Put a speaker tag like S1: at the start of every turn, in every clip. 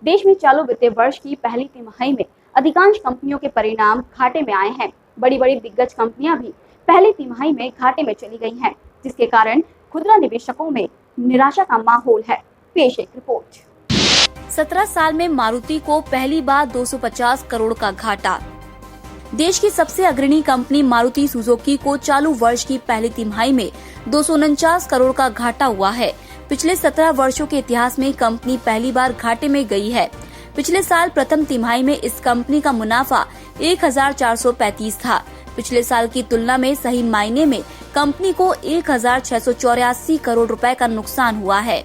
S1: देश में चालू वित्तीय वर्ष की पहली तिमाही में अधिकांश कंपनियों के परिणाम घाटे में आए हैं। बड़ी बड़ी दिग्गज कंपनियां भी पहली तिमाही में घाटे में चली गई हैं, जिसके कारण खुदरा निवेशकों में निराशा का माहौल है। पेश एक रिपोर्ट।
S2: 17 साल में मारुति को पहली बार 250 करोड़ का घाटा। देश की सबसे अग्रणी कंपनी मारुति सुजुकी को चालू वर्ष की पहली तिमाही में 249 करोड़ का घाटा हुआ है। पिछले 17 वर्षों के इतिहास में कंपनी पहली बार घाटे में गई है। पिछले साल प्रथम तिमाही में इस कंपनी का मुनाफा 1435 था। पिछले साल की तुलना में सही मायने में कंपनी को 1684 करोड़ रुपए का नुकसान हुआ है।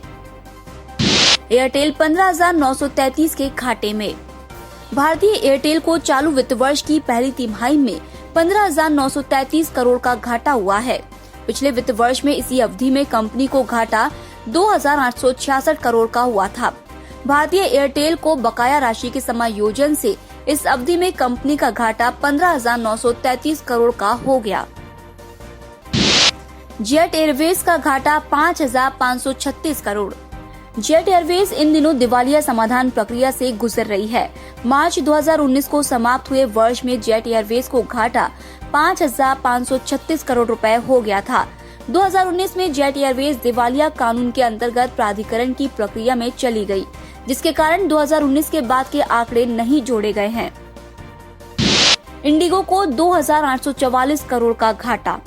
S2: एयरटेल 15,933 के घाटे में। भारतीय एयरटेल को चालू वित्त वर्ष की पहली तिमाही में 15,933 करोड़ का घाटा हुआ है। पिछले वित्त वर्ष में इसी अवधि में कंपनी को घाटा 2,866 करोड़ का हुआ था। भारतीय एयरटेल को बकाया राशि के समायोजन से इस अवधि में कंपनी का घाटा 15,933 करोड़ का हो गया। जेट एयरवेज का घाटा 5,536 करोड़। जेट एयरवेज इन दिनों दिवालिया समाधान प्रक्रिया से गुजर रही है। मार्च 2019 को समाप्त हुए वर्ष में जेट एयरवेज को घाटा 5,536 करोड़ रुपए हो गया था। 2019 में जेट एयरवेज दिवालिया कानून के अंतर्गत प्राधिकरण की प्रक्रिया में चली गई, जिसके कारण 2019 के बाद के आंकड़े नहीं जोड़े गए हैं। इंडिगो को 2,844 करोड़ का घाटा।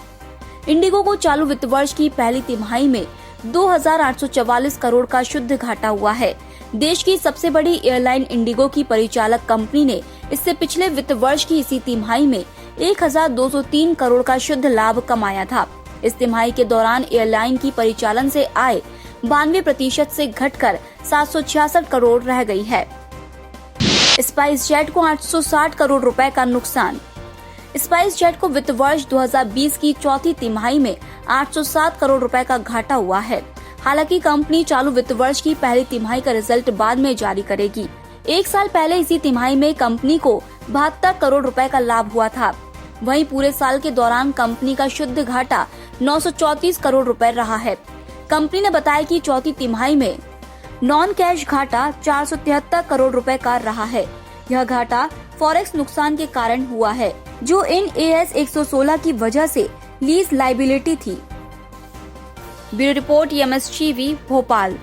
S2: इंडिगो को चालू वित्त वर्ष की पहली तिमाही में 2,844 करोड़ का शुद्ध घाटा हुआ है। देश की सबसे बड़ी एयरलाइन इंडिगो की परिचालक कंपनी ने इससे पिछले वित्त वर्ष की इसी तिमाही में 1,203 करोड़ का शुद्ध लाभ कमाया था। इस तिमाही के दौरान एयरलाइन की परिचालन से आय 92% से घटकर 766 करोड़ रह गई है। स्पाइस जेट को 860 करोड़ रुपए का नुकसान। स्पाइस जेट को वित्त वर्ष 2020 की चौथी तिमाही में 807 करोड़ रुपए का घाटा हुआ है। हालांकि कंपनी चालू वित्त वर्ष की पहली तिमाही का रिजल्ट बाद में जारी करेगी। एक साल पहले इसी तिमाही में कंपनी को 72 करोड़ रुपए का लाभ हुआ था। वहीं पूरे साल के दौरान कंपनी का शुद्ध घाटा 934 करोड़ रुपए रहा है। कंपनी ने बताया कि चौथी तिमाही में नॉन कैश घाटा 473 करोड़ रुपए का रहा है। यह घाटा फॉरेक्स नुकसान के कारण हुआ है, जो इन AS 116 की वजह से लीज लायबिलिटी थी। Bureau report, MSTV, Bhopal.